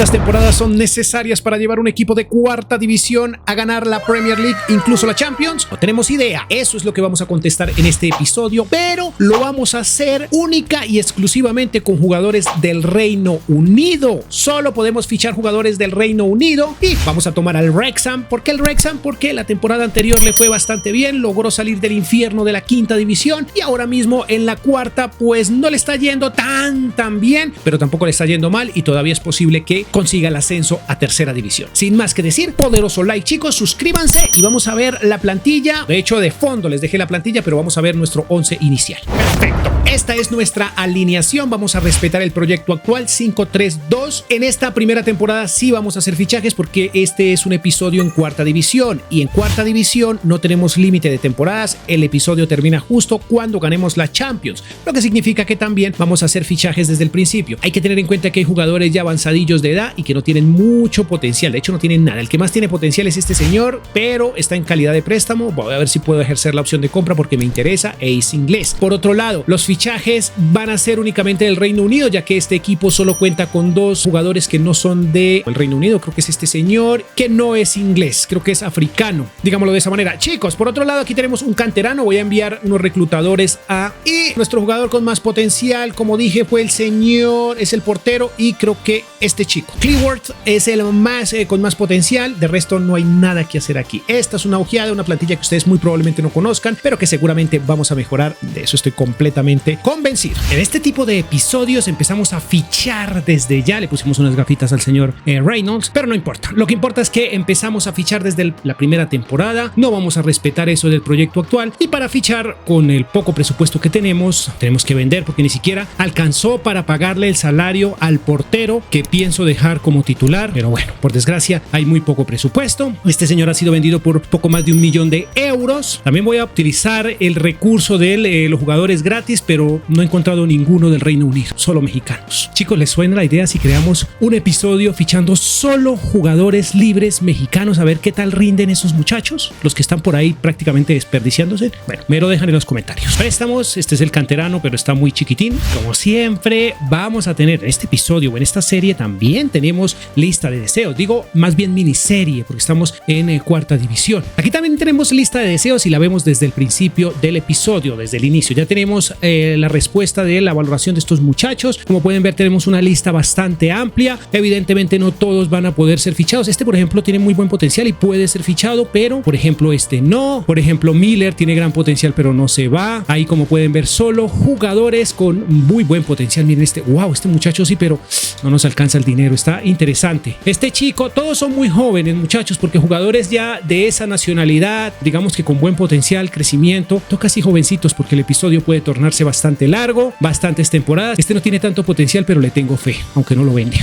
¿Cuántas temporadas son necesarias para llevar un equipo de cuarta división a ganar la Premier League, incluso la Champions? No tenemos idea. Eso es lo que vamos a contestar en este episodio, pero lo vamos a hacer única y exclusivamente con jugadores del Reino Unido. Solo podemos fichar jugadores del Reino Unido y vamos a tomar al Wrexham. ¿Por qué el Wrexham? Porque la temporada anterior le fue bastante bien, logró salir del infierno de la quinta división y ahora mismo en la cuarta pues no le está yendo tan bien, pero tampoco le está yendo mal y todavía es posible que consiga el ascenso a tercera división. Sin más que decir, poderoso like, chicos, suscríbanse y vamos a ver la plantilla. De hecho, de fondo les dejé la plantilla, pero vamos a ver nuestro 11 inicial. Perfecto. Esta es nuestra alineación. Vamos a respetar el proyecto actual 5-3-2. En esta primera temporada sí vamos a hacer fichajes porque este es un episodio en cuarta división y en cuarta división no tenemos límite de temporadas. El episodio termina justo cuando ganemos la Champions, lo que significa que también vamos a hacer fichajes desde el principio. Hay que tener en cuenta que hay jugadores ya avanzadillos de edad y que no tienen mucho potencial. De hecho, no tienen nada. El que más tiene potencial es este señor, pero está en calidad de préstamo. Voy a ver si puedo ejercer la opción de compra porque me interesa e es inglés. Por otro lado, los fichajes van a ser únicamente del Reino Unido, ya que este equipo solo cuenta con dos jugadores que no son del Reino Unido. Creo que es este señor que no es inglés, creo que es africano, digámoslo de esa manera. Chicos, por otro lado, aquí tenemos un canterano. Voy a enviar unos reclutadores y nuestro jugador con más potencial, como dije, fue el señor, es el portero y creo que este chico Cleworth es el más con más potencial. De resto no hay nada que hacer aquí. Esta es una ojeada, una plantilla que ustedes muy probablemente no conozcan, pero que seguramente vamos a mejorar. De eso estoy completamente convencido. En este tipo de episodios empezamos a fichar desde ya. Le pusimos unas gafitas al señor Reynolds, pero no importa. Lo que importa es que empezamos a fichar desde la primera temporada. No vamos a respetar eso del proyecto actual y para fichar con el poco presupuesto que tenemos que vender porque ni siquiera alcanzó para pagarle el salario al portero que pienso dejar como titular, pero bueno, por desgracia hay muy poco presupuesto. Este señor ha sido vendido por poco más de 1 millón de euros. También voy a utilizar el recurso de los jugadores gratis, pero no he encontrado ninguno del Reino Unido, solo mexicanos. Chicos, ¿les suena la idea si creamos un episodio fichando solo jugadores libres mexicanos? A ver qué tal rinden esos muchachos, los que están por ahí prácticamente desperdiciándose. Bueno, me lo dejan en los comentarios. Préstamos, este es el canterano, pero está muy chiquitín. Como siempre, vamos a tener en este episodio o en esta serie también tenemos lista de deseos. Digo, más bien miniserie, porque estamos en cuarta división. Aquí también tenemos lista de deseos y la vemos desde el principio del episodio, desde el inicio. Ya tenemos la respuesta de la valoración de estos muchachos. Como pueden ver, tenemos una lista bastante amplia. Evidentemente no todos van a poder ser fichados. Este, por ejemplo, tiene muy buen potencial y puede ser fichado, pero, por ejemplo, este no. Por ejemplo, Miller tiene gran potencial, pero no se va. Ahí, como pueden ver, solo jugadores con muy buen potencial. Miren este, wow, este muchacho sí, pero no nos alcanza el dinero. Está interesante. Este chico, todos son muy jóvenes, muchachos, porque jugadores ya de esa nacionalidad, digamos que con buen potencial, crecimiento, toca así jovencitos porque el episodio puede tornarse bastante largo, bastantes temporadas. Este no tiene tanto potencial, pero le tengo fe, aunque no lo venden.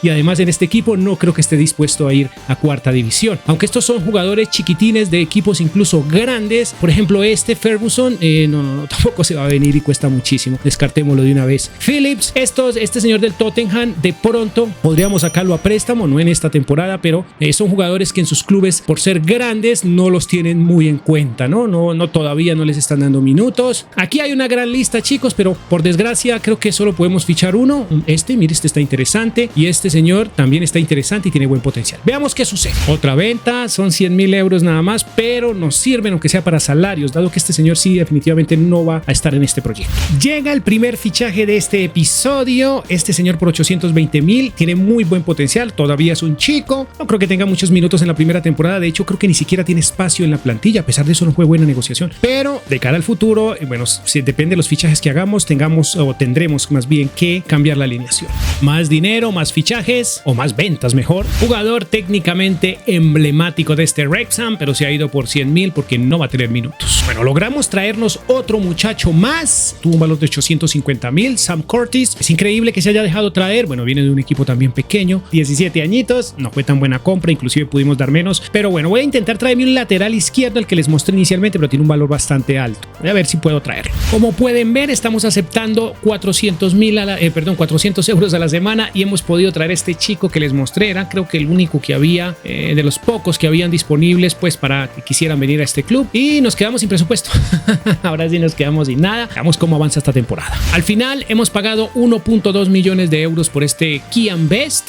Y además en este equipo no creo que esté dispuesto a ir a cuarta división. Aunque estos son jugadores chiquitines de equipos incluso grandes. Por ejemplo, este Ferguson, no, tampoco se va a venir y cuesta muchísimo. Descartémoslo de una vez. Phillips, este señor del Tottenham, de pronto podríamos sacarlo a préstamo, no en esta temporada, pero son jugadores que en sus clubes, por ser grandes, no los tienen muy en cuenta, no todavía no les están dando minutos. Aquí hay una gran lista, chicos, pero por desgracia creo que solo podemos fichar uno. Mire, este está interesante y este señor también está interesante y tiene buen potencial. Veamos qué sucede. Otra venta, son 100,000 euros nada más, pero nos sirven aunque sea para salarios, dado que este señor sí definitivamente no va a estar en este proyecto. Llega el primer fichaje de este episodio. Este señor por 820,000 tiene muy buen potencial, todavía es un chico, no creo que tenga muchos minutos en la primera temporada, de hecho creo que ni siquiera tiene espacio en la plantilla, a pesar de eso no fue buena negociación, pero de cara al futuro, bueno, si depende de los fichajes que hagamos, tendremos más bien que cambiar la alineación. Más dinero, más fichajes o más ventas mejor. Jugador técnicamente emblemático de este Wrexham, pero se ha ido por 100,000 porque no va a tener minutos. Bueno, logramos traernos otro muchacho más, tuvo un valor de 850,000, Sam Curtis. Es increíble que se haya dejado traer, bueno, viene de un equipo también pequeño, 17 añitos, no fue tan buena compra, inclusive pudimos dar menos, pero bueno, voy a intentar traerme un lateral izquierdo, el que les mostré inicialmente, pero tiene un valor bastante alto. Voy a ver si puedo traerlo. Como pueden ver, estamos aceptando 400 euros a la semana y hemos podido traer este chico que les mostré. Era creo que el único que había, de los pocos que habían disponibles pues para que quisieran venir a este club, y nos quedamos sin presupuesto. Ahora sí nos quedamos sin nada. Veamos cómo avanza esta temporada. Al final hemos pagado 1.2 millones de euros por este Kian Best,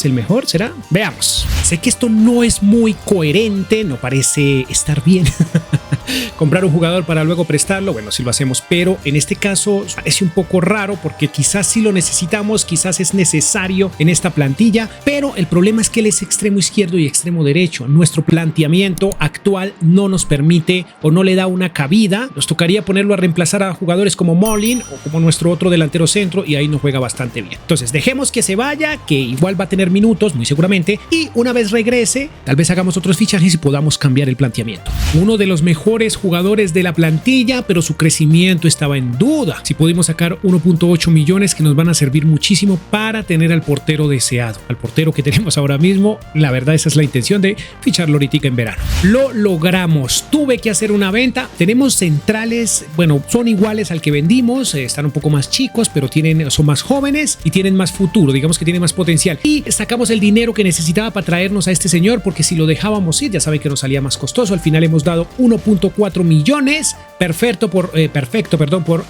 el mejor, ¿será? Veamos. Sé que esto no es muy coherente, no parece estar bien. Comprar un jugador para luego prestarlo, bueno, sí lo hacemos, pero en este caso parece un poco raro porque quizás sí lo necesitamos, quizás es necesario en esta plantilla, pero el problema es que él es extremo izquierdo y extremo derecho. Nuestro planteamiento actual no nos permite o no le da una cabida. Nos tocaría ponerlo a reemplazar a jugadores como Molin o como nuestro otro delantero centro, y ahí nos juega bastante bien. Entonces dejemos que se vaya, que igual va a tener minutos muy seguramente, y una vez regrese tal vez hagamos otros fichajes y podamos cambiar el planteamiento. Uno de los mejores jugadores de la plantilla, pero su crecimiento estaba en duda. Si pudimos sacar 1.8 millones que nos van a servir muchísimo para tener al portero deseado, al portero que tenemos ahora mismo. La verdad, esa es la intención de ficharlo ahorita en verano. Lo logramos. Tuve que hacer una venta. Tenemos centrales, bueno, son iguales al que vendimos, están un poco más chicos, pero son más jóvenes y tienen más futuro, digamos que tienen más potencial. Y sacamos el dinero que necesitaba para traernos a este señor, porque si lo dejábamos ir, ya saben que nos salía más costoso. Al final hemos dado 1.4 millones. Perfecto por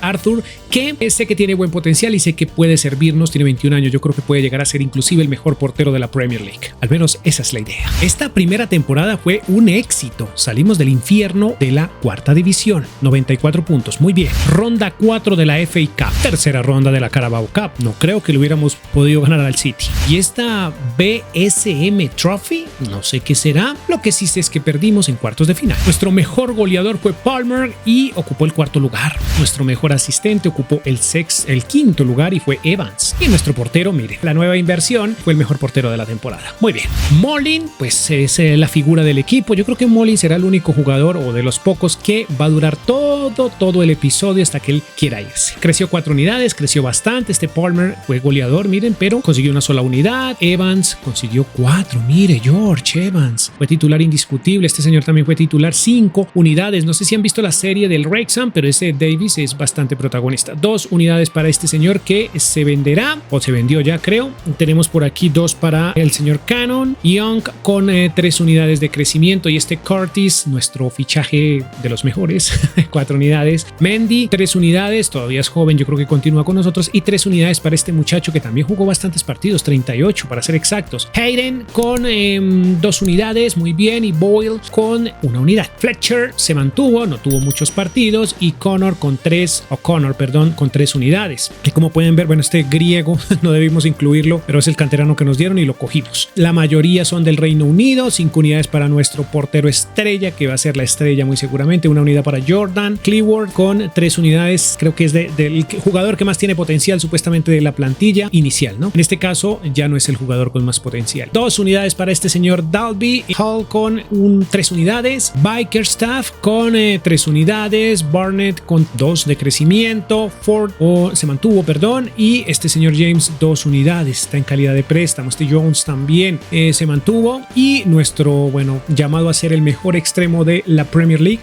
Arthur, que sé que tiene buen potencial y sé que puede servirnos. Tiene 21 años, yo creo que puede llegar a ser inclusive el mejor portero de la Premier League. Al menos esa es la idea. Esta primera temporada fue un éxito. Salimos del infierno de la cuarta división. 94 puntos, muy bien. Ronda 4 de la FA Cup. Tercera ronda de la Carabao Cup. No creo que lo hubiéramos podido ganar al City. Y esta BSM Trophy, no sé qué será. Lo que sí sé es que perdimos en cuartos de final. Nuestro mejor goleador fue Palmer y ocupó el cuarto lugar. Nuestro mejor asistente ocupó el quinto lugar y fue Evans. Y nuestro portero, mire, la nueva inversión, fue el mejor portero de la temporada. Muy bien. Molin, pues es la figura del equipo. Yo creo que Molin será el único jugador o de los pocos que va a durar todo el episodio hasta que él quiera irse. Creció 4 unidades, creció bastante. Este Palmer fue goleador, miren, pero consiguió una sola unidad. Evans consiguió 4. Mire, George Evans fue titular indiscutible. Este señor también fue titular. 5 unidades. No sé si han visto la serie del Wrexham, pero ese Davis es bastante protagonista. 2 unidades para este señor que se venderá, o se vendió ya, creo. Tenemos por aquí 2 para el señor Cannon. Young con 3 unidades de crecimiento, y este Curtis, nuestro fichaje de los mejores, 4 unidades. Mendy, 3 unidades, todavía es joven, yo creo que continúa con nosotros, y 3 unidades para este muchacho que también jugó bastantes partidos, 38 para ser exactos. Hayden con 2 unidades, muy bien, y Boyle con 1 unidad. Fletcher se mantuvo, no tuvo muchos partidos, y O'Connor con 3 unidades. Y como pueden ver, bueno, este griego no debimos incluirlo, pero es el canterano que nos dieron y lo cogimos. La mayoría son del Reino Unido. 5 unidades para nuestro portero estrella, que va a ser la estrella muy seguramente. 1 unidad para Jordan Cleworth con 3 unidades, creo que es del jugador que más tiene potencial supuestamente de la plantilla inicial, ¿no? En este caso ya no es el jugador con más potencial. 2 unidades para este señor Dalby. Hall con 3 unidades. Bickerstaff con 3 unidades. Barnett con 2 de crecimiento. Ford se mantuvo, perdón, y este señor James 2 unidades, está en calidad de préstamo. Este Jones también se mantuvo, y nuestro, bueno, llamado a ser el mejor extremo de la Premier League,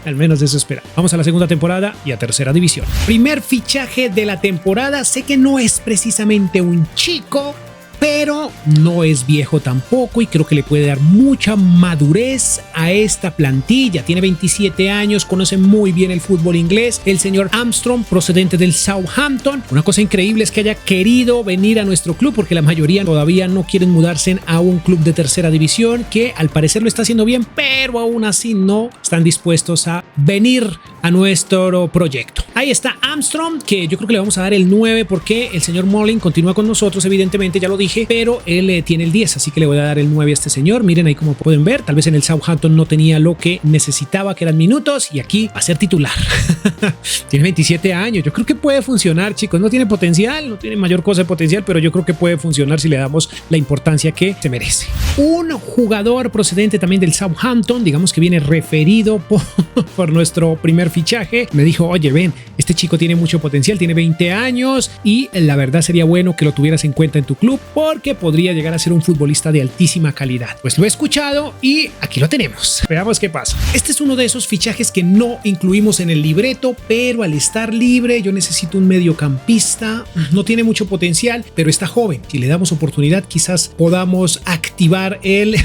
al menos eso espera. Vamos a la segunda temporada y a tercera división. Primer fichaje de la temporada. Sé que no es precisamente un chico, pero no es viejo tampoco, y creo que le puede dar mucha madurez a esta plantilla. Tiene 27 años, conoce muy bien el fútbol inglés. El señor Armstrong, procedente del Southampton. Una cosa increíble es que haya querido venir a nuestro club, porque la mayoría todavía no quieren mudarse a un club de tercera división, que al parecer lo está haciendo bien, pero aún así no están dispuestos a venir a nuestro proyecto. Ahí está Armstrong, que yo creo que le vamos a dar el 9, porque el señor Molin continúa con nosotros, evidentemente, ya lo dije, pero él tiene el 10, así que le voy a dar el 9 a este señor. Miren ahí, como pueden ver, tal vez en el Southampton no tenía lo que necesitaba, que eran minutos, y aquí va a ser titular. Tiene 27 años, yo creo que puede funcionar, chicos. No tiene potencial, no tiene mayor cosa de potencial, pero yo creo que puede funcionar si le damos la importancia que se merece. Un jugador procedente también del Southampton, digamos que viene referido por nuestro primer primer fichaje, me dijo, oye, ven, este chico tiene mucho potencial, tiene 20 años y la verdad sería bueno que lo tuvieras en cuenta en tu club porque podría llegar a ser un futbolista de altísima calidad. Pues lo he escuchado y aquí lo tenemos. Veamos qué pasa. Este es uno de esos fichajes que no incluimos en el libreto, pero al estar libre yo necesito un mediocampista. No tiene mucho potencial, pero está joven. Si le damos oportunidad, quizás podamos activar el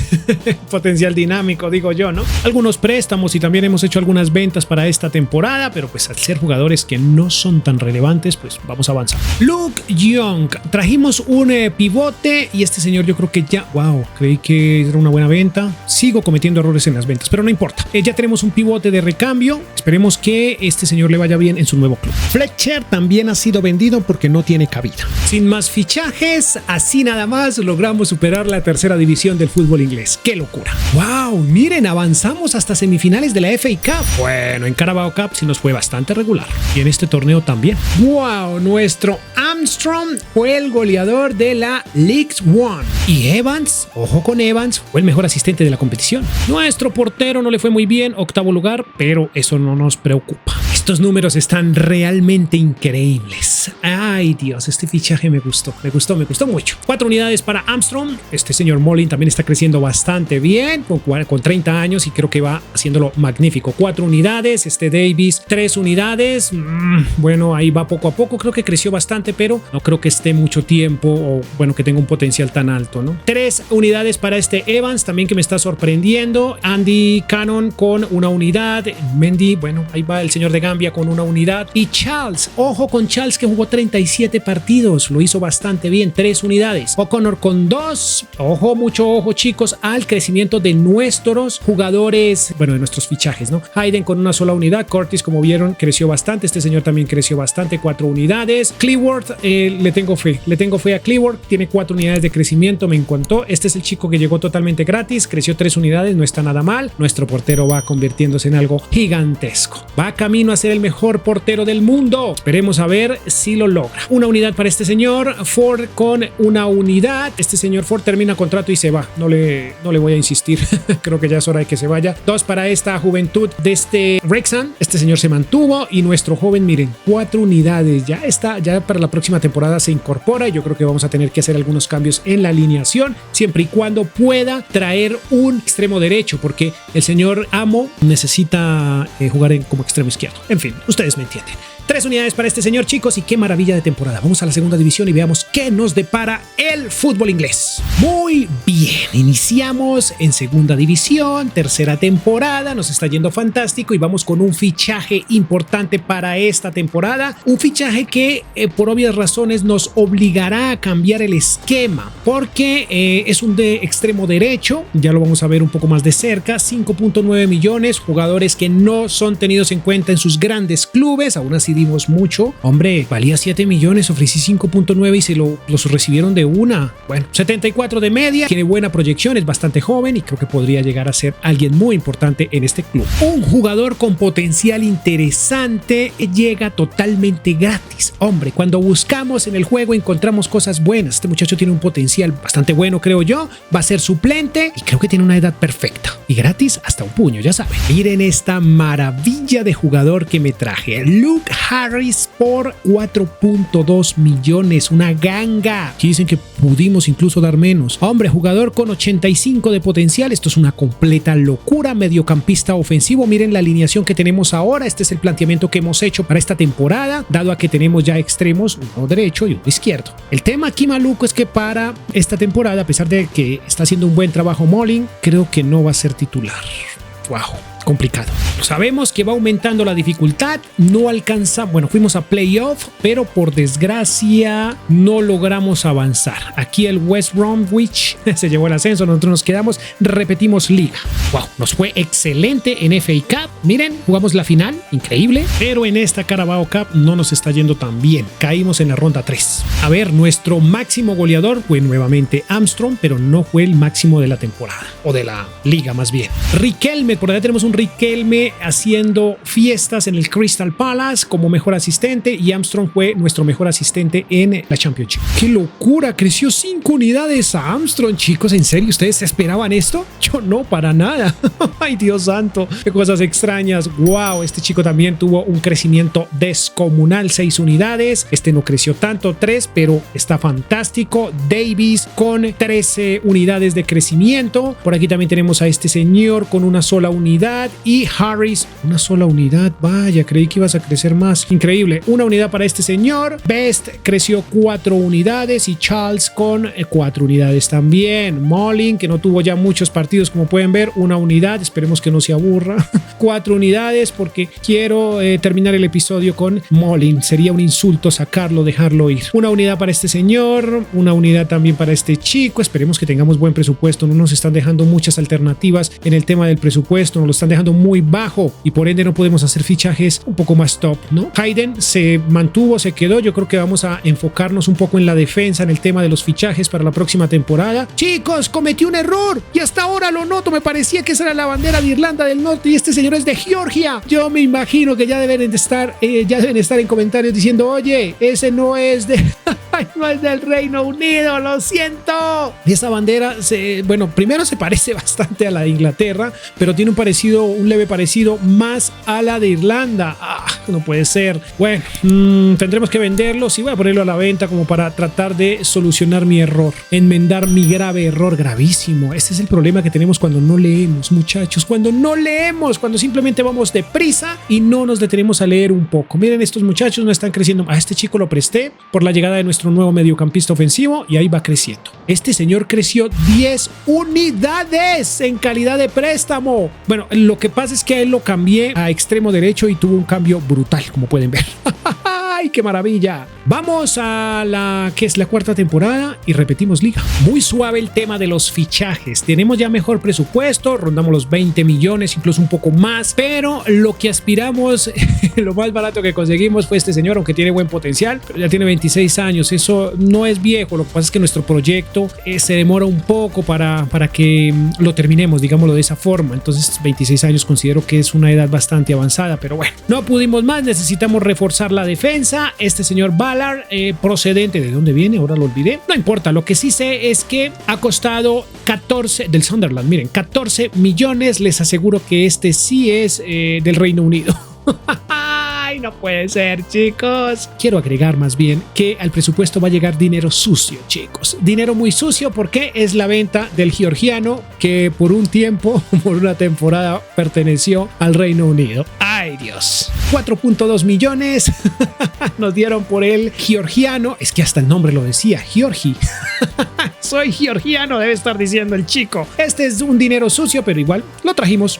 potencial dinámico, digo yo, ¿no? Algunos préstamos y también hemos hecho algunas ventas para esta temporada, pero pues al ser jugadores que no son tan relevantes, pues vamos a avanzar. Luke Young, trajimos un pivote y este señor yo creo que ya, wow, creí que era una buena venta. Sigo cometiendo errores en las ventas, pero no importa. Ya tenemos un pivote de recambio. Esperemos que este señor le vaya bien en su nuevo club. Fletcher también ha sido vendido porque no tiene cabida. Sin más fichajes, así nada más logramos superar la tercera división del fútbol inglés. ¡Qué locura! ¡Wow! Miren, avanzamos hasta semifinales de la FA Cup. Bueno, en Carabao Cup sí nos fue bastante regular. Y en este torneo también. ¡Wow! Nuestro Armstrong fue el goleador de la League One. Y Evans, ojo con Evans, fue el mejor asistente de la competición. Nuestro portero no le fue muy bien, octavo lugar, pero eso no nos preocupa. Estos números están realmente increíbles. Ay Dios, este fichaje me gustó mucho. 4 unidades para Armstrong. Este señor Molin también está creciendo bastante bien, con 30 años y creo que va haciéndolo magnífico. 4 unidades, este Davis 3 unidades. Bueno, ahí va poco a poco, creo que creció bastante, pero no creo que esté mucho tiempo o bueno, que tenga un potencial tan alto, ¿no? 3 unidades para este Evans, también que me está sorprendiendo. Andy Cannon con 1 unidad. Mendy, bueno, ahí va el señor de Gambia con 1 unidad. Y Charles, ojo con Charles que jugó 37 partidos, lo hizo bastante bien, 3 unidades. O'Connor con 2. Ojo, mucho ojo chicos al crecimiento de nuestros jugadores, bueno, de nuestros fichajes, ¿no? Hayden con 1 sola unidad. Curtis, como vieron, creció bastante. Este señor también creció bastante, 4 unidades. Cleworth, le tengo fe a Cleworth, tiene 4 unidades de crecimiento, me encantó. Este es el chico que llegó totalmente gratis, creció 3 unidades, no está nada mal. Nuestro portero va convirtiéndose en algo gigantesco, va camino a ser el mejor portero del mundo. Esperemos a ver si lo logra. 1 unidad para este señor. Ford con 1 unidad. Este señor Ford termina contrato y se va, no le voy a insistir. Creo que ya es hora de que se vaya. 2 para esta juventud de este Wrexham. Este señor se mantuvo y nuestro joven, miren, 4 unidades, ya está, ya para la próxima temporada se incorpora y yo creo que vamos a tener que hacer algunos cambios en la alineación siempre y cuando pueda traer un extremo derecho, porque el señor Amo necesita jugar como extremo izquierdo. En fin, ustedes me entienden. 3 unidades para este señor, chicos, y qué maravilla de temporada. Vamos a la segunda división y veamos qué nos depara el fútbol inglés. Muy bien, iniciamos en segunda división, tercera temporada, nos está yendo fantástico y vamos con un fichaje importante para esta temporada. Un fichaje que por obvias razones nos obligará a cambiar el esquema, porque es un de extremo derecho, ya lo vamos a ver un poco más de cerca. 5.9 millones, jugadores que no son tenidos en cuenta en sus grandes clubes, aún así dimos mucho. Hombre, valía 7 millones, ofrecí 5.9 y se los recibieron de una. Bueno, 74 de media, tiene buena proyección, es bastante joven y creo que podría llegar a ser alguien muy importante en este club. Un jugador con potencial interesante, llega totalmente gratis. Hombre, cuando buscamos en el juego encontramos cosas buenas. Este muchacho tiene un potencial bastante bueno, creo yo. Va a ser suplente y creo que tiene una edad perfecta. Y gratis hasta un puño, ya saben. Miren esta maravilla de jugador que me traje. Luke Harris por 4.2 millones, una ganga. Aquí dicen que pudimos incluso dar menos. Hombre, jugador con 85 de potencial, esto es una completa locura. Mediocampista ofensivo, miren la alineación que tenemos ahora. Este es el planteamiento que hemos hecho para esta temporada, dado a que tenemos ya extremos, uno derecho y uno izquierdo. El tema aquí maluco es que para esta temporada, a pesar de que está haciendo un buen trabajo Molin, creo que no va a ser titular. Wow, complicado. Sabemos que va aumentando la dificultad, no alcanza, bueno, fuimos a playoff, pero por desgracia no logramos avanzar. Aquí el West Bromwich se llevó el ascenso, nosotros nos quedamos, repetimos liga. Wow, nos fue excelente en FA Cup. Miren, jugamos la final, increíble, pero en esta Carabao Cup no nos está yendo tan bien. Caímos en la ronda 3. A ver, nuestro máximo goleador fue nuevamente Armstrong, pero no fue el máximo de la temporada, o de la liga más bien. Riquelme, por allá tenemos un con Riquelme haciendo fiestas en el Crystal Palace como mejor asistente y Armstrong fue nuestro mejor asistente en la Championship. ¡Qué locura! Creció 5 unidades a Armstrong, chicos. ¿En serio ustedes esperaban esto? Yo no, para nada. ¡Ay, Dios santo! ¡Qué cosas extrañas! ¡Wow! Este chico también tuvo un crecimiento descomunal, 6 unidades. Este no creció tanto, 3, pero está fantástico. Davis con 13 unidades de crecimiento. Por aquí también tenemos a este señor con una sola unidad y Harris, una sola unidad. Vaya, creí que ibas a crecer más. Increíble. Una unidad para este señor. Best creció 4 unidades y Charles con 4 unidades también. Molin, que no tuvo ya muchos partidos, como pueden ver, una unidad. Esperemos que no se aburra. 4 unidades porque quiero terminar el episodio con Molin. Sería un insulto sacarlo, dejarlo ir. Una unidad para este señor, una unidad también para este chico. Esperemos que tengamos buen presupuesto. No nos están dejando muchas alternativas en el tema del presupuesto, nos lo están dejando muy bajo y por ende no podemos hacer fichajes un poco más top, ¿no? Hayden se mantuvo, se quedó. Yo creo que vamos a enfocarnos un poco en la defensa, en el tema de los fichajes para la próxima temporada. Chicos, cometí un error y hasta ahora lo noto. Me parecía que esa era la bandera de Irlanda del Norte y este señor es de Georgia. Yo me imagino que ya deben estar en comentarios diciendo, oye, ese no es de no es del Reino Unido, lo siento. Esa bandera primero se parece bastante a la de Inglaterra, pero tiene un leve parecido más a la de Irlanda. No puede ser. Bueno, tendremos que venderlos y voy a ponerlo a la venta como para tratar de solucionar mi error, enmendar mi grave error, gravísimo. Este es el problema que tenemos cuando no leemos, muchachos, cuando simplemente vamos deprisa y no nos detenemos a leer un poco. Miren, estos muchachos no están creciendo. A este chico lo presté por la llegada de nuestro nuevo mediocampista ofensivo y ahí va creciendo. Este señor creció 10 unidades en calidad de préstamo. Bueno, lo que pasa es que a él lo cambié a extremo derecho y tuvo un cambio brutal, como pueden ver. ¡Ay, qué maravilla! Vamos a la cuarta temporada y repetimos liga. Muy suave el tema de los fichajes. Tenemos ya mejor presupuesto, rondamos los 20 millones, incluso un poco más, pero lo que aspiramos, lo más barato que conseguimos fue este señor, aunque tiene buen potencial, pero ya tiene 26 años. Eso no es viejo. Lo que pasa es que nuestro proyecto se demora un poco para que lo terminemos, digámoslo de esa forma. Entonces 26 años considero que es una edad bastante avanzada, pero bueno, no pudimos más. Necesitamos reforzar la defensa. Este señor Ballard, procedente de dónde viene, ahora lo olvidé, no importa. Lo que sí sé es que ha costado 14 del Sunderland, miren, 14 millones. Les aseguro que este sí es del Reino Unido. ¡Ay, no puede ser, chicos! Quiero agregar más bien que al presupuesto va a llegar dinero sucio, chicos. Dinero muy sucio porque es la venta del georgiano que por un tiempo, por una temporada, perteneció al Reino Unido. ¡Ay, Dios! 4.2 millones nos dieron por el georgiano. Es que hasta el nombre lo decía, Georgi. Soy georgiano, debe estar diciendo el chico. Este es un dinero sucio, pero igual lo trajimos.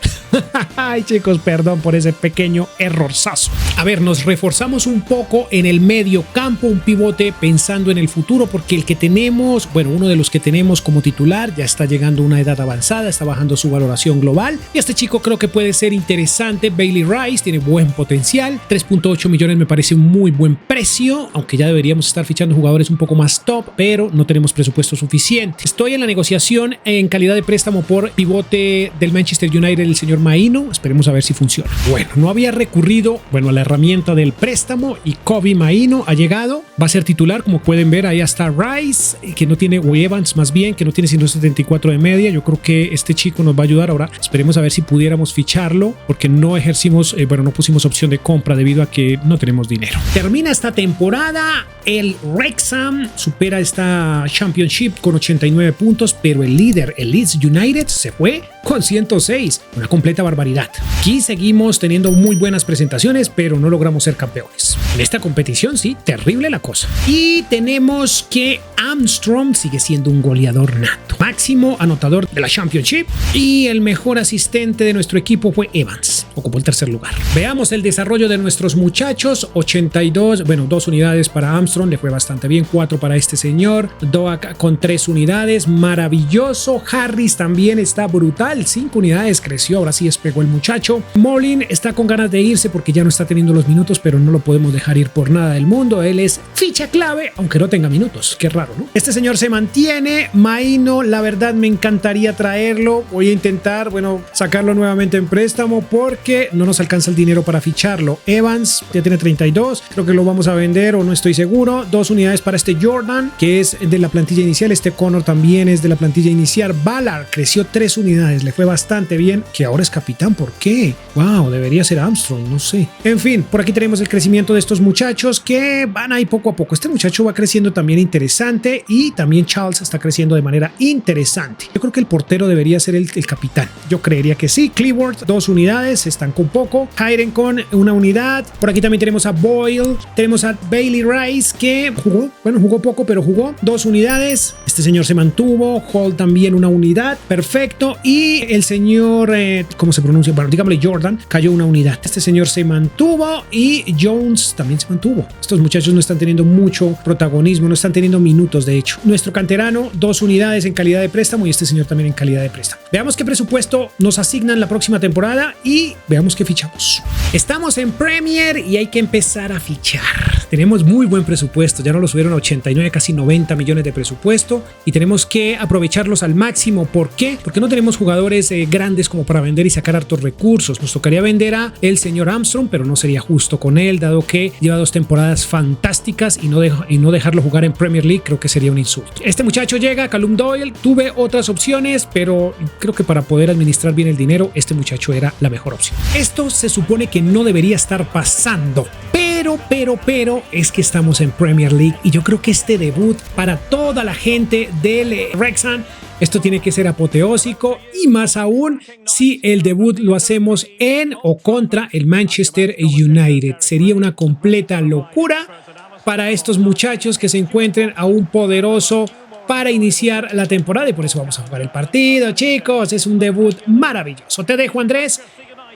Ay, chicos, perdón por ese pequeño errorzazo. A ver, nos reforzamos un poco en el medio campo, un pivote pensando en el futuro, porque el que tenemos, uno de los que tenemos como titular ya está llegando a una edad avanzada, está bajando su valoración global y este chico creo que puede ser interesante. Bailey Rice tiene buen potencial, 3.8 millones me parece un muy buen precio, aunque ya deberíamos estar fichando jugadores un poco más top, pero no tenemos presupuesto suficiente. Estoy en la negociación en calidad de préstamo por pivote del Manchester United, el señor Maino. Esperemos a ver si funciona. Bueno, no había recurrido a la herramienta del préstamo y Kobe Maino ha llegado, va a ser titular. Como pueden ver, ahí está Rice, que no tiene, o Evans más bien, que no tiene 174 de media. Yo creo que este chico nos va a ayudar. Ahora esperemos a ver si pudiéramos ficharlo, porque no ejercimos, no pusimos opción de compra debido a que no tenemos dinero. Termina esta temporada, el Wrexham supera esta Championship con 89 puntos, pero el líder, el Leeds United, se fue con 106, una completa barbaridad. Aquí seguimos teniendo muy buenas presentaciones, pero no logramos ser campeones. En esta competición sí, terrible la cosa. Y tenemos que Armstrong sigue siendo un goleador nato, máximo anotador de la Championship, y el mejor asistente de nuestro equipo fue Evans, ocupó el tercer lugar. Veamos el desarrollo de nuestros muchachos. 82, 2 unidades para Armstrong, le fue bastante bien, 4 para este señor. Doak con 3 3 unidades, maravilloso. Harris también está brutal, 5 unidades, creció, ahora sí despegó el muchacho. Molin está con ganas de irse porque ya no está teniendo los minutos, pero no lo podemos dejar ir por nada del mundo. Él es ficha clave, aunque no tenga minutos. Qué raro, ¿no? Este señor se mantiene. Maino, la verdad me encantaría traerlo. Voy a intentar, bueno, sacarlo nuevamente en préstamo porque no nos alcanza el dinero para ficharlo. Evans ya tiene 32, creo que lo vamos a vender o no estoy seguro. 2 unidades para este Jordan, que es de la plantilla inicial. Este Connor también es de la plantilla inicial. Ballard creció 3 unidades, le fue bastante bien, que ahora es capitán. ¿Por qué? Wow, debería ser Armstrong, no sé. En fin, por aquí tenemos el crecimiento de estos muchachos que van ahí poco a poco. Este muchacho va creciendo también interesante y también Charles está creciendo de manera interesante. Yo creo que el portero debería ser el capitán. Yo creería que sí. Cleworth, 2 unidades, están con poco. Hayden con 1 unidad. Por aquí también tenemos a Boyle, tenemos a Bailey Rice que jugó poco, pero jugó 2 unidades. Este señor se mantuvo. Hall también 1 unidad, perfecto. Y el señor, ¿cómo se pronuncia? Bueno, dígame, Jordan cayó 1 unidad. Este señor se mantuvo y Jones también se mantuvo. Estos muchachos no están teniendo mucho protagonismo, no están teniendo minutos, de hecho. Nuestro canterano, 2 unidades en calidad de préstamo y este señor también en calidad de préstamo. Veamos qué presupuesto nos asignan la próxima temporada y veamos qué fichamos. Estamos en Premier y hay que empezar a fichar. Tenemos muy buen presupuesto, ya nos lo subieron a 89, casi 90 millones de presupuesto y tenemos que aprovecharlos al máximo. ¿Por qué? Porque no tenemos jugadores grandes como para vender y sacar hartos recursos. Nos tocaría vender a el señor Armstrong, pero no sería justo con él, dado que lleva 2 temporadas fantásticas y no dejarlo jugar en Premier League creo que sería un insulto. Este muchacho llega, Callum Doyle. Tuve otras opciones, pero creo que para poder administrar bien el dinero, este muchacho era la mejor opción. Esto se supone que no debería estar pasando, pero es que estamos en Premier League y yo creo que este debut para toda la gente del Wrexham, esto tiene que ser apoteósico y más aún si el debut lo hacemos en o contra el Manchester United. Sería una completa locura para estos muchachos que se encuentren aún poderoso para iniciar la temporada y por eso vamos a jugar el partido, chicos. Es un debut maravilloso. Te dejo, Andrés.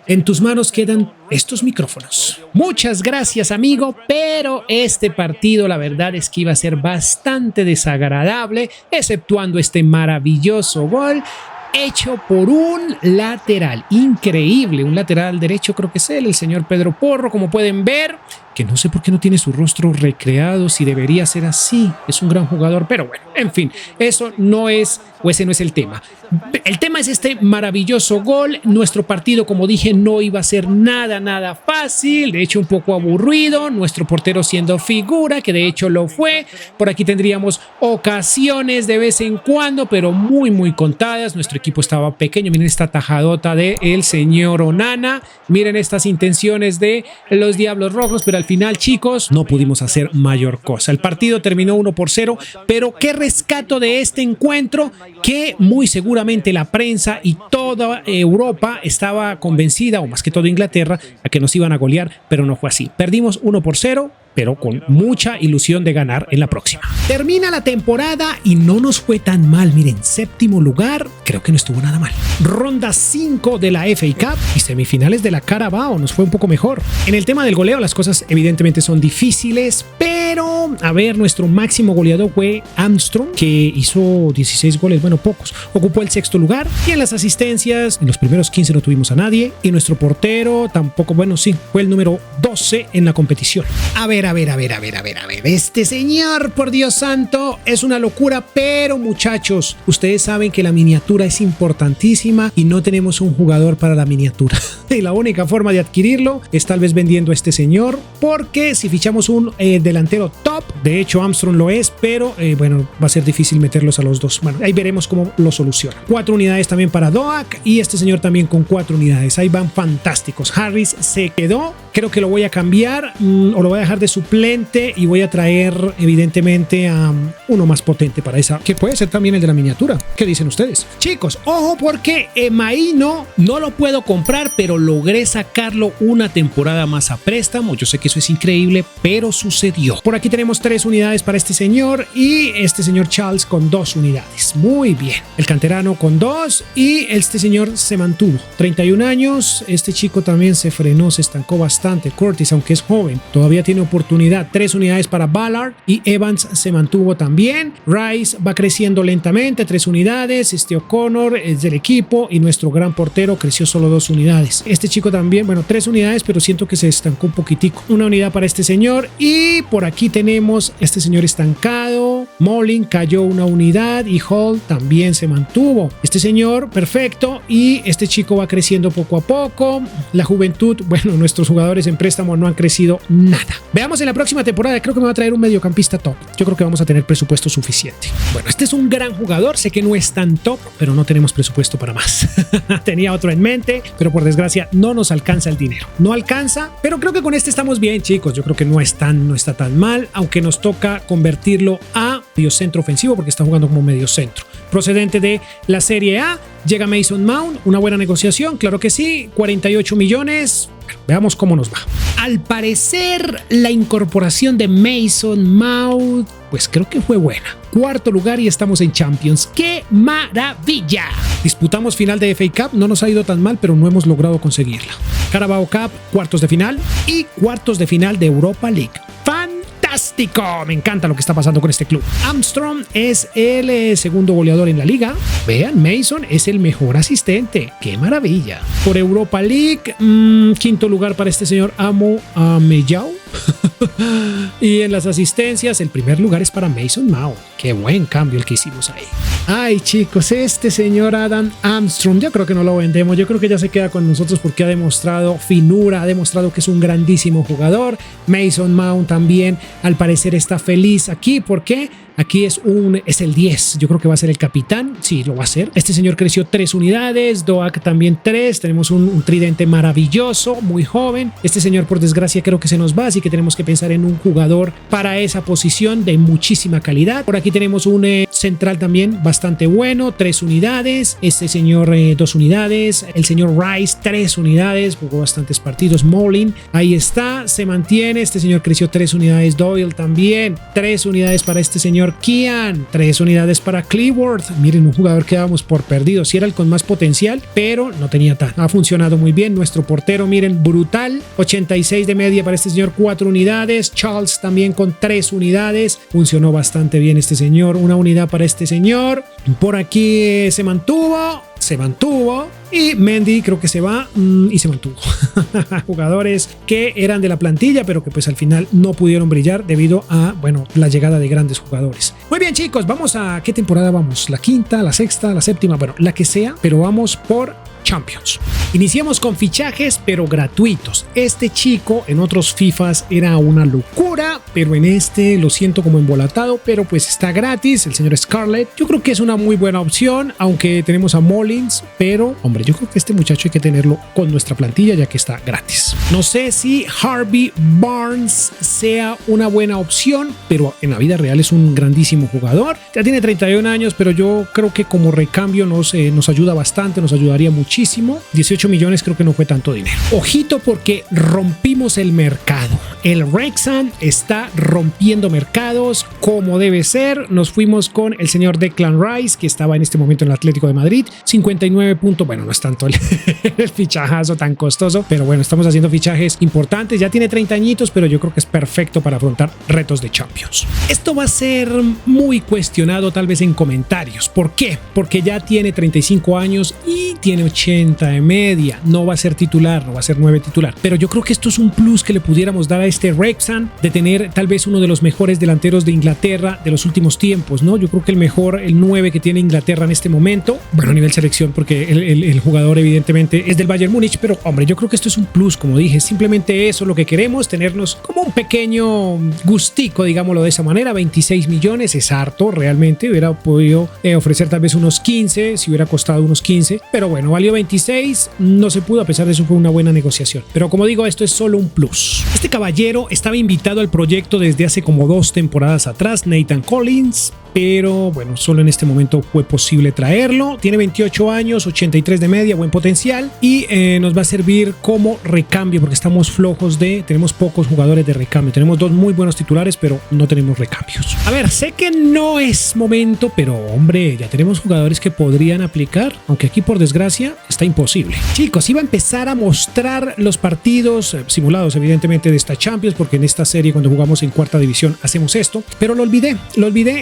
En tus manos quedan estos micrófonos. Muchas gracias, amigo, pero este partido la verdad es que iba a ser bastante desagradable, exceptuando este maravilloso gol hecho por un lateral. Increíble, un lateral derecho, creo que es él, el señor Pedro Porro, como pueden ver, que no sé por qué no tiene su rostro recreado, si debería ser así. Es un gran jugador, pero bueno, en fin, eso no es, o ese no es el tema. El tema es este maravilloso gol. Nuestro partido, como dije, no iba a ser nada fácil, de hecho un poco aburrido, nuestro portero siendo figura, que de hecho lo fue. Por aquí tendríamos ocasiones de vez en cuando, pero muy contadas. Nuestro equipo estaba pequeño. Miren esta tajadota del señor Onana, miren estas intenciones de los Diablos Rojos, pero al final, chicos, no pudimos hacer mayor cosa. El partido terminó 1-0, pero ¿qué rescato de este encuentro? Que muy seguramente la prensa y toda Europa estaba convencida, o más que todo Inglaterra, a que nos iban a golear, pero no fue así. Perdimos 1-0, pero con mucha ilusión de ganar en la próxima. Termina la temporada y no nos fue tan mal. Miren, 7º lugar, creo que no estuvo nada mal. Ronda 5 de la FA Cup y semifinales de la Carabao, nos fue un poco mejor. En el tema del goleo las cosas evidentemente son difíciles, pero a ver, nuestro máximo goleador fue Armstrong, que hizo 16 goles, bueno, pocos. Ocupó el 6º lugar y en las asistencias, en los primeros 15 no tuvimos a nadie y nuestro portero tampoco, bueno, sí, fue el número 12 en la competición. A ver, este señor, por Dios santo, es una locura, pero muchachos, ustedes saben que la miniatura es importantísima y no tenemos un jugador para la miniatura. Y la única forma de adquirirlo es tal vez vendiendo a este señor, porque si fichamos un delantero top, de hecho Armstrong lo es, pero bueno, va a ser difícil meterlos a los dos. Bueno, ahí veremos cómo lo soluciona. 4 unidades también para Doak y este señor también con 4 unidades. Ahí van fantásticos. Harris se quedó, creo que lo voy a cambiar o lo voy a dejar de suplente y voy a traer evidentemente a uno más potente para esa, que puede ser también el de la miniatura. ¿Qué dicen ustedes? Chicos, ojo, porque Maino no lo puedo comprar, pero logré sacarlo una temporada más a préstamo. Yo sé que eso es increíble, pero sucedió. Por aquí tenemos 3 unidades para este señor y este señor Charles con 2 unidades. Muy bien. El canterano con 2 y este señor se mantuvo. 31 años. Este chico también se frenó, se estancó bastante. bastante. Curtis, aunque es joven, todavía tiene oportunidad. 3 unidades para Ballard y Evans se mantuvo también. Rice va creciendo lentamente, 3 unidades. O'Connor es del equipo y nuestro gran portero creció solo 2 unidades. Este chico también, bueno, 3 unidades, pero siento que se estancó un poquitico. Una unidad para este señor y por aquí tenemos este señor estancado. Molin cayó una unidad y Hall también se mantuvo. Este señor, perfecto, y este chico va creciendo poco a poco. La juventud, bueno, nuestros jugadores en préstamo no han crecido nada. Veamos en la próxima temporada, creo que me va a traer un mediocampista top. Yo creo que vamos a tener presupuesto suficiente. Bueno, este es un gran jugador, sé que no es tan top, pero no tenemos presupuesto para más. Tenía otro en mente, pero por desgracia no nos alcanza el dinero. No alcanza, pero creo que con este estamos bien, chicos. Yo creo que no está tan mal, aunque nos toca convertirlo a mediocentro ofensivo porque está jugando como mediocentro. Procedente de la Serie A, llega Mason Mount, una buena negociación, claro que sí, 48 millones. Bueno, veamos cómo nos va. Al parecer, la incorporación de Mason Mount, pues creo que fue buena. 4º lugar y estamos en Champions. ¡Qué maravilla! Disputamos final de FA Cup, no nos ha ido tan mal, pero no hemos logrado conseguirla. Carabao Cup, cuartos de final y cuartos de final de Europa League. ¡Fantástico! Me encanta lo que está pasando con este club. Armstrong es el segundo goleador en la liga. Vean, Mason es el mejor asistente. ¡Qué maravilla! Por Europa League, 5º lugar para este señor Amo Ameyao. Y en las asistencias, el primer lugar es para Mason Mount. Qué buen cambio el que hicimos ahí. Ay, chicos, este señor Adam Armstrong, yo creo que no lo vendemos. Yo creo que ya se queda con nosotros porque ha demostrado finura, ha demostrado que es un grandísimo jugador. Mason Mount también, al parecer, está feliz aquí. ¿Por qué? Aquí es el 10. Yo creo que va a ser el capitán. Sí, lo va a ser. Este señor creció 3 unidades. Doak también 3. Tenemos un tridente maravilloso, muy joven. Este señor, por desgracia, creo que se nos va. Así que tenemos que pensar en un jugador para esa posición de muchísima calidad. Por aquí tenemos un central también bastante bueno. 3 unidades. Este señor 2 unidades. El señor Rice 3 unidades. Jugó bastantes partidos. Molin. Ahí está. Se mantiene. Este señor creció 3 unidades. Doyle también. 3 unidades para este señor Kian, 3 unidades para Cleworth. Miren, un jugador que dábamos por perdido. Si era el con más potencial, pero no tenía tan. Ha funcionado muy bien. Nuestro portero, miren, brutal. 86 de media para este señor, 4 unidades. Charles también con 3 unidades. Funcionó bastante bien este señor. Una unidad para este señor. Por aquí se mantuvo. Y Mendy creo que se va y se mantuvo. Jugadores que eran de la plantilla, pero que pues al final no pudieron brillar debido a, bueno, la llegada de grandes jugadores. Muy bien, chicos, vamos a ¿qué temporada vamos? ¿La quinta, la sexta, la séptima? Bueno, la que sea, pero vamos por Champions. Iniciamos con fichajes, pero gratuitos. Este chico en otros FIFAs era una locura, pero en este lo siento como embolatado, pero pues está gratis. El señor Scarlett, yo creo que es una muy buena opción, aunque tenemos a Mullins, pero hombre, yo creo que este muchacho hay que tenerlo con nuestra plantilla ya que está gratis. No sé si Harvey Barnes sea una buena opción, pero en la vida real es un grandísimo jugador. Ya tiene 31 años, pero yo creo que como recambio nos ayuda bastante, nos ayudaría muchísimo. 18 millones creo que no fue tanto dinero. Ojito porque rompimos el mercado. El Wrexham está rompiendo mercados como debe ser. Nos fuimos con el señor Declan Rice, que estaba en este momento en el Atlético de Madrid. 59 puntos. Bueno, no es tanto el fichajazo tan costoso, pero bueno, estamos haciendo fichajes importantes. Ya tiene 30 añitos, pero yo creo que es perfecto para afrontar retos de Champions. Esto va a ser muy cuestionado tal vez en comentarios. ¿Por qué? Porque ya tiene 35 años y tiene 80 de media. No va a ser titular, no va a ser 9 titular. Pero yo creo que esto es un plus que le pudiéramos dar a este Wrexham de tener tal vez uno de los mejores delanteros de Inglaterra de los últimos tiempos, ¿no? Yo creo que el 9 que tiene Inglaterra en este momento, bueno, a nivel selección, porque el jugador evidentemente es del Bayern Múnich, pero hombre, yo creo que esto es un plus, como dije, simplemente eso lo que queremos, tenernos como un pequeño gustico, digámoslo de esa manera. 26 millones es harto, realmente hubiera podido ofrecer tal vez unos 15, si hubiera costado unos 15, pero bueno, valió 26, no se pudo, a pesar de eso fue una buena negociación. Pero como digo, esto es solo un plus. Este caballero estaba invitado al proyecto desde hace como 2 temporadas atrás, Nathan Collins, pero bueno, solo en este momento fue posible traerlo. Tiene 28 años, 83 de media, buen potencial y nos va a servir como recambio porque estamos flojos tenemos pocos jugadores de recambio. Tenemos 2 muy buenos titulares, pero no tenemos recambios. A ver, sé que no es momento, pero hombre, ya tenemos jugadores que podrían aplicar, aunque aquí por desgracia está imposible. Chicos, iba a empezar a mostrar los partidos simulados, evidentemente, de esta Champions, porque en esta serie, cuando jugamos en cuarta división, hacemos esto, pero lo olvidé,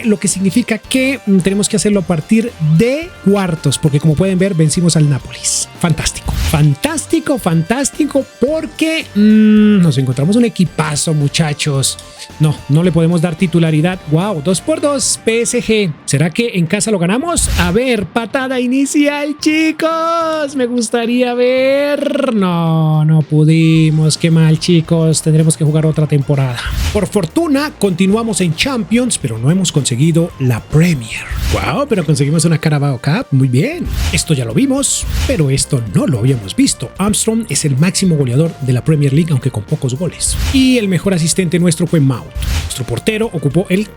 lo que significa que tenemos que hacerlo a partir de cuartos, porque como pueden ver, vencimos al Nápoles. Fantástico, fantástico, fantástico, porque nos encontramos un equipazo, muchachos. No le podemos dar titularidad. Wow, 2-2 PSG. ¿Será que en casa lo ganamos? A ver, patada inicial, chicos. Me gustaría ver. No pudimos. Qué mal, chicos. Tendremos que jugar otra temporada. Por fortuna, continuamos en Champions, pero no hemos conseguido la Premier. Wow, pero conseguimos una Carabao Cup. Muy bien. Esto ya lo vimos, pero esto no lo habíamos visto. Armstrong es el máximo goleador de la Premier League, aunque con pocos goles. Y el mejor asistente nuestro fue Mount. Nuestro portero ocupó el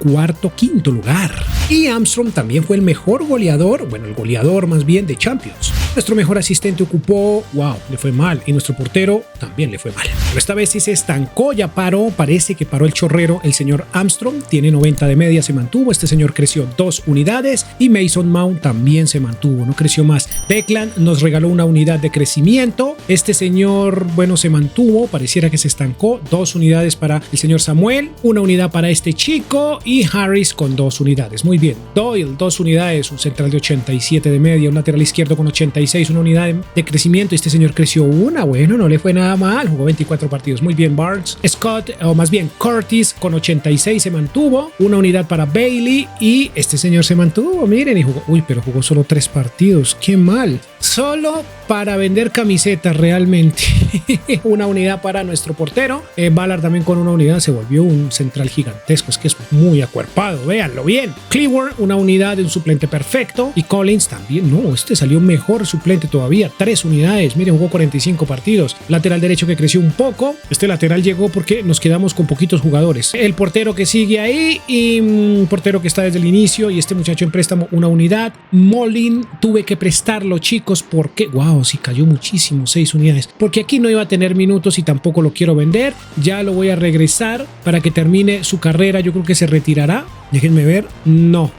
quinto lugar. Y Armstrong también fue el mejor goleador, el goleador más bien de Champions. Nuestro mejor asistente ocupó, le fue mal. Y nuestro portero también le fue mal. Pero esta vez sí se estancó, ya paró. Parece que paró el chorrero. El señor Armstrong tiene 90 de media, se mantuvo. Este señor creció 2 unidades. Y Mason Mount también se mantuvo, no creció más. Declan nos regaló una unidad de crecimiento. Este señor, se mantuvo. Pareciera que se estancó. 2 unidades para el señor Samuel. Una unidad para este chico. Y Harris con 2 unidades. Muy bien. Doyle, 2 unidades. Un central de 87 de media. Un lateral izquierdo con 86. Una unidad de crecimiento. Este señor creció una. No le fue nada mal. Jugó 24 partidos. Muy bien, Barnes. Scott, o más bien Curtis, con 86 se mantuvo. Una unidad para Bailey. Y este señor se mantuvo. Miren, y jugó. Pero jugó solo 3 partidos. Qué mal. Solo para vender camisetas realmente. Una unidad para nuestro portero. Ballard también con una unidad se volvió un central gigantesco. Es que es muy acuerpado. Véanlo bien. Cleaver, una unidad de un suplente perfecto. Y Collins también. Este salió mejor suplente todavía. 3 unidades. Miren, jugó 45 partidos. Lateral derecho que creció un poco. Este lateral llegó porque nos quedamos con poquitos jugadores. El portero que sigue ahí. Y un portero que está desde el inicio. Y este muchacho en préstamo, una unidad. Molin, tuve que prestarlo, chicos, porque sí cayó muchísimo, 6 unidades, porque aquí no iba a tener minutos y tampoco lo quiero vender. Ya lo voy a regresar para que termine su carrera. Yo creo que se retirará. Déjenme ver. No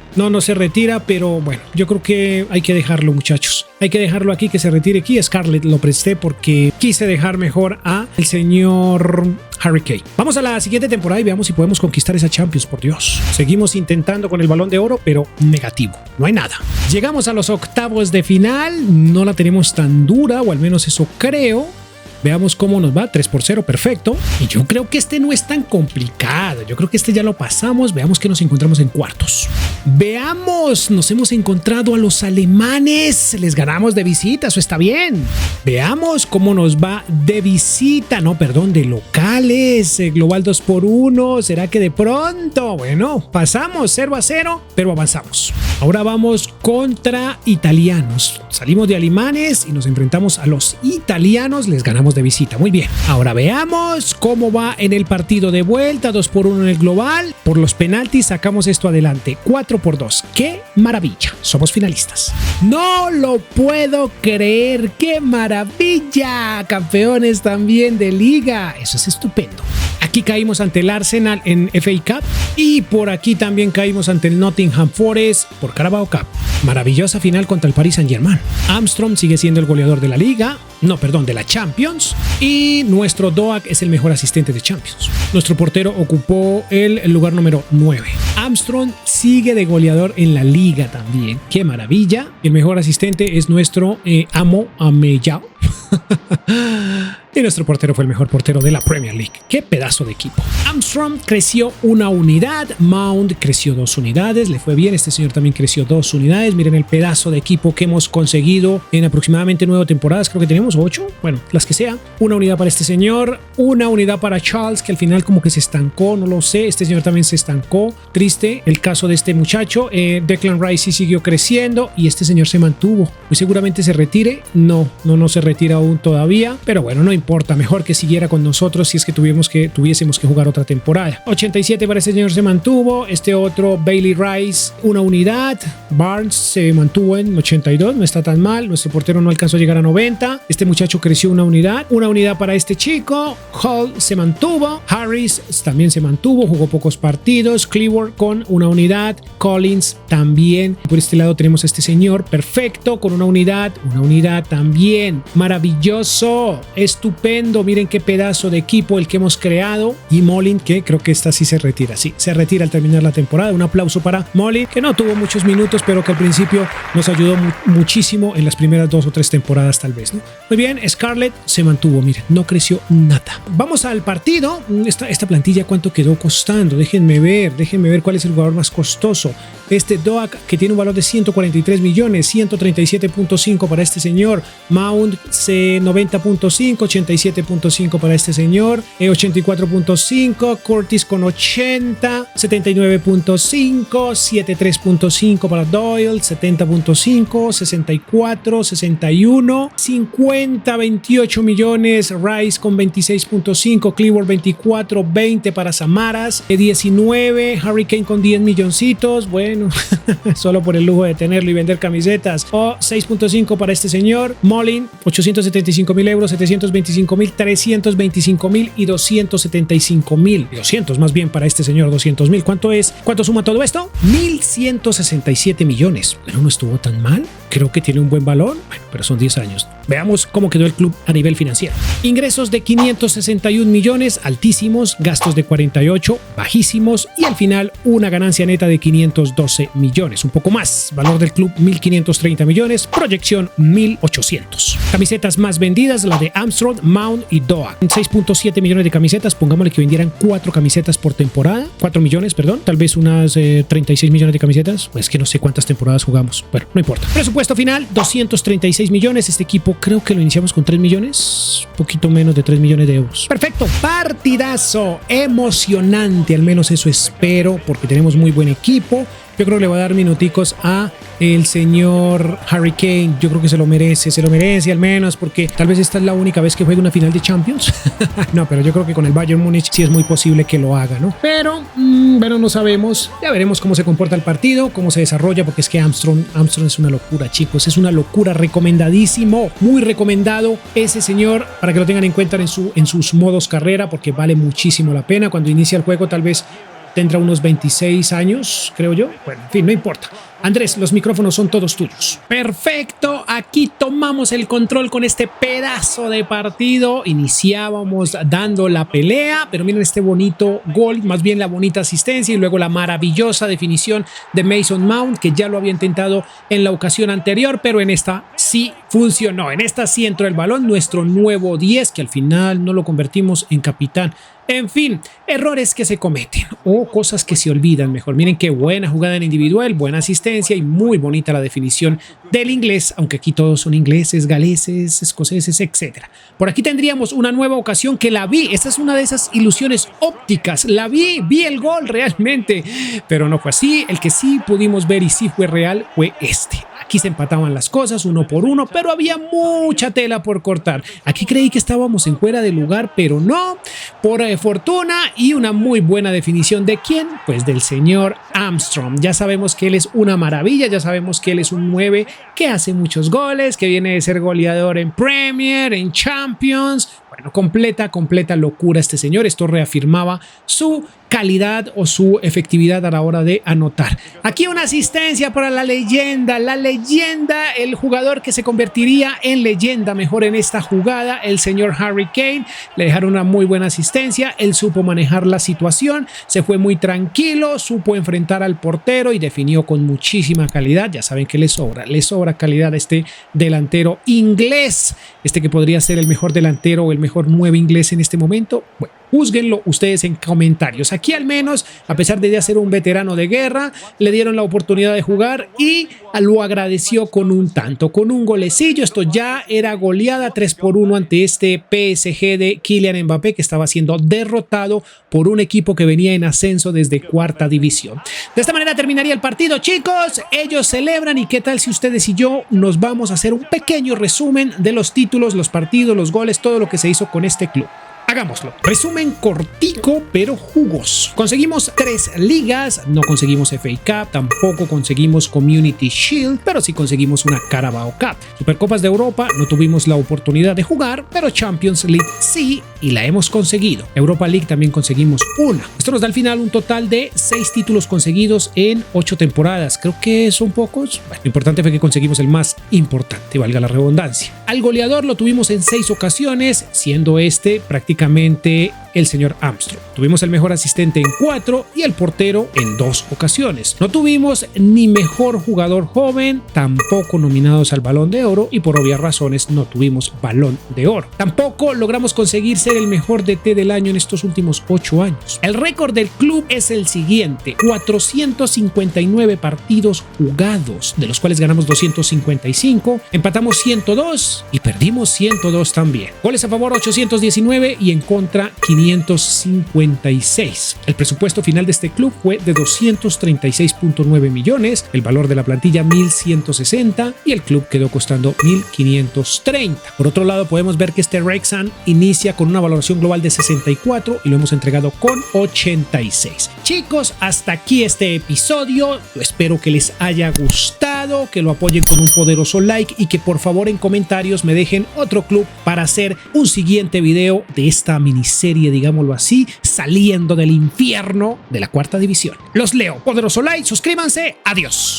se retira, pero yo creo que hay que dejarlo, muchachos. Hay que dejarlo aquí, que se retire aquí. Scarlett lo presté porque quise dejar mejor a el señor Harry Kane. Vamos a la siguiente temporada y veamos si podemos conquistar esa Champions, por Dios. Seguimos intentando con el Balón de Oro, pero negativo. No hay nada. Llegamos a los octavos de final. No la tenemos tan dura, o al menos eso creo. Veamos cómo nos va. 3-0, perfecto. Y yo creo que este no es tan complicado. Yo creo que este ya lo pasamos. Veamos que nos encontramos en cuartos. Veamos, nos hemos encontrado a los alemanes. Les ganamos de visita, eso está bien. Veamos cómo nos va de visita. De locales. Global 2-1. ¿Será que de pronto? Pasamos 0-0, pero avanzamos. Ahora vamos contra italianos. Salimos de alemanes y nos enfrentamos a los italianos. Les ganamos de visita. Muy bien. Ahora veamos cómo va en el partido de vuelta. 2-1 en el global. Por los penaltis sacamos esto adelante. 4-2. ¡Qué maravilla! Somos finalistas. ¡No lo puedo creer! ¡Qué maravilla! Campeones también de liga. Eso es estupendo. Aquí caímos ante el Arsenal en FA Cup y por aquí también caímos ante el Nottingham Forest por Carabao Cup. Maravillosa final contra el Paris Saint-Germain. Armstrong sigue siendo el goleador de la liga, de la Champions, y nuestro Doak es el mejor asistente de Champions. Nuestro portero ocupó el lugar número 9. Armstrong sigue de goleador en la liga también. ¡Qué maravilla! El mejor asistente es nuestro Amo Ameyao. Y nuestro portero fue el mejor portero de la Premier League. ¡Qué pedazo de equipo! Armstrong creció una unidad. Mount creció 2 unidades. Le fue bien. Este señor también creció 2 unidades. Miren el pedazo de equipo que hemos conseguido en aproximadamente 9 temporadas. Creo que tenemos 8. Las que sea. Una unidad para este señor. Una unidad para Charles, que al final como que se estancó. No lo sé. Este señor también se estancó. Triste el caso de este muchacho. Declan Rice sí siguió creciendo. Y este señor se mantuvo. Muy seguramente se retire. No se retira aún todavía. Pero no importa, mejor que siguiera con nosotros si es que tuviésemos que jugar otra temporada. 87 para este señor se mantuvo, este otro Bailey Rice una unidad, Barnes se mantuvo en 82, no está tan mal, nuestro portero no alcanzó a llegar a 90, este muchacho creció una unidad para este chico, Hall se mantuvo, Harris también se mantuvo, jugó pocos partidos, Cleaver con una unidad, Collins también, por este lado tenemos a este señor perfecto con una unidad también, maravilloso, estupendo, miren qué pedazo de equipo el que hemos creado, y Molin que creo que esta sí se retira al terminar la temporada. Un aplauso para Molin, que no tuvo muchos minutos pero que al principio nos ayudó muchísimo en las primeras 2 o 3 temporadas tal vez, ¿no? Muy bien, Scarlett se mantuvo, miren, no creció nada. Vamos al partido. Esta plantilla cuánto quedó costando, déjenme ver cuál es el jugador más costoso. Este Doak, que tiene un valor de 143 millones, 137.5 para este señor. Mount 90.5, 87.5 para este señor, 84.5, Curtis con 80, 79.5, 73.5 para Doyle, 70.5, 64, 61, 50, 28 millones, Rice con 26.5, Cleaver 24, 20 para Samaras, 19, Hurricane con 10 milloncitos, bueno, solo por el lujo de tenerlo y vender camisetas, o 6.5 para este señor, Molin, 875.000 euros, 725.000, 325.000 y 275.000, 200 más bien para este señor, 200.000, ¿cuánto suma todo esto? 1.167 millones, bueno, no estuvo tan mal, creo que tiene un buen valor, bueno, pero son 10 años. Veamos cómo quedó el club a nivel financiero. Ingresos de 561 millones, altísimos, gastos de 48, bajísimos, y al final una ganancia neta de 512 millones, un poco más. Valor del club 1.530 millones, proyección 1.800. Camisetas más vendidas, la de Armstrong, Mount y Doak. 6.7 millones de camisetas, pongámosle que vendieran 4 camisetas por temporada, 4 millones, perdón, tal vez unas 36 millones de camisetas, pues que no sé cuántas temporadas jugamos, bueno, no importa. Presupuesto final, 236 millones, este equipo creo que lo iniciamos con 3 millones, poquito menos de 3 millones de euros. Perfecto, partidazo, emocionante, al menos eso espero, porque tenemos muy buen equipo. Yo creo que le voy a dar minuticos a el señor Hurricane. Yo creo que se lo merece al menos, porque tal vez esta es la única vez que juegue una final de Champions. No, pero yo creo que con el Bayern Múnich sí es muy posible que lo haga, ¿no? Pero no sabemos. Ya veremos cómo se comporta el partido, cómo se desarrolla, porque es que Armstrong es una locura, chicos. Es una locura, recomendadísimo, muy recomendado ese señor, para que lo tengan en cuenta en sus modos carrera, porque vale muchísimo la pena. Cuando inicia el juego tal vez tendrá unos 26 años, creo yo. Bueno, en fin, no importa. Andrés, los micrófonos son todos tuyos. Perfecto, aquí tomamos el control con este pedazo de partido. Iniciábamos dando la pelea, pero miren este bonito gol, más bien la bonita asistencia, y luego la maravillosa definición de Mason Mount, que ya lo había intentado en la ocasión anterior, pero en esta sí funcionó. En esta sí entró el balón, nuestro nuevo 10, que al final no lo convertimos en capitán. En fin, errores que se cometen o cosas que se olvidan mejor. Miren qué buena jugada en individual, buena asistencia y muy bonita la definición del inglés, aunque aquí todos son ingleses, galeses, escoceses, etc. Por aquí tendríamos una nueva ocasión que la vi. Esta es una de esas ilusiones ópticas. La vi el gol realmente, pero no fue así. El que sí pudimos ver y sí fue real fue este. Aquí se empataban las cosas 1 por 1, pero había mucha tela por cortar. Aquí creí que estábamos en fuera de lugar, pero no. Por fortuna y una muy buena definición. ¿De quién? Pues del señor Armstrong. Ya sabemos que él es una maravilla, ya sabemos que él es un 9 que hace muchos goles, que viene de ser goleador en Premier, en Champions. Bueno, completa locura este señor. Esto reafirmaba su calidad o su efectividad a la hora de anotar. Aquí una asistencia para la leyenda, el jugador que se convertiría en leyenda mejor en esta jugada, el señor Hurricane. Le dejaron una muy buena asistencia, él supo manejar la situación, se fue muy tranquilo, supo enfrentar al portero y definió con muchísima calidad. Ya saben que le sobra calidad a este delantero inglés, este que podría ser el mejor delantero o el mejor 9 inglés en este momento. Bueno, júzguenlo ustedes en comentarios. Aquí al menos, a pesar de ya ser un veterano de guerra, le dieron la oportunidad de jugar y lo agradeció con un tanto, con un golecillo. Esto ya era goleada 3-1 ante este PSG de Kylian Mbappé, que estaba siendo derrotado por un equipo que venía en ascenso desde cuarta división. De esta manera terminaría el partido, chicos. Ellos celebran, y qué tal si ustedes y yo nos vamos a hacer un pequeño resumen de los títulos, los partidos, los goles, todo lo que se hizo con este club. Hagámoslo. Resumen cortico pero jugoso. Conseguimos 3 ligas, no conseguimos FA Cup, tampoco conseguimos Community Shield, pero sí conseguimos una Carabao Cup. Supercopas de Europa no tuvimos la oportunidad de jugar, pero Champions League sí, y la hemos conseguido. Europa League también conseguimos una. Esto nos da al final un total de 6 títulos conseguidos en 8 temporadas. Creo que son pocos. Bueno, lo importante fue que conseguimos el más importante, valga la redundancia. Al goleador lo tuvimos en 6 ocasiones, siendo este prácticamente el señor Armstrong. Tuvimos el mejor asistente en 4 y el portero en 2 ocasiones. No tuvimos ni mejor jugador joven, tampoco nominados al Balón de Oro, y por obvias razones no tuvimos Balón de Oro. Tampoco logramos conseguir ser el mejor DT del año en estos últimos 8 años. El récord del club es el siguiente: 459 partidos jugados, de los cuales ganamos 255, empatamos 102 y perdimos 102 también. Goles a favor 819 y en contra 556. El presupuesto final de este club fue de 236.9 millones, el valor de la plantilla 1.160 y el club quedó costando 1.530. Por otro lado, podemos ver que este Wrexham inicia con una valoración global de 64 y lo hemos entregado con 86. Chicos, hasta aquí este episodio. Yo espero que les haya gustado, que lo apoyen con un poderoso like y que por favor en comentarios me dejen otro club para hacer un siguiente video de esta miniserie, digámoslo así, saliendo del infierno de la cuarta división. Los leo. Poderoso like, suscríbanse. Adiós.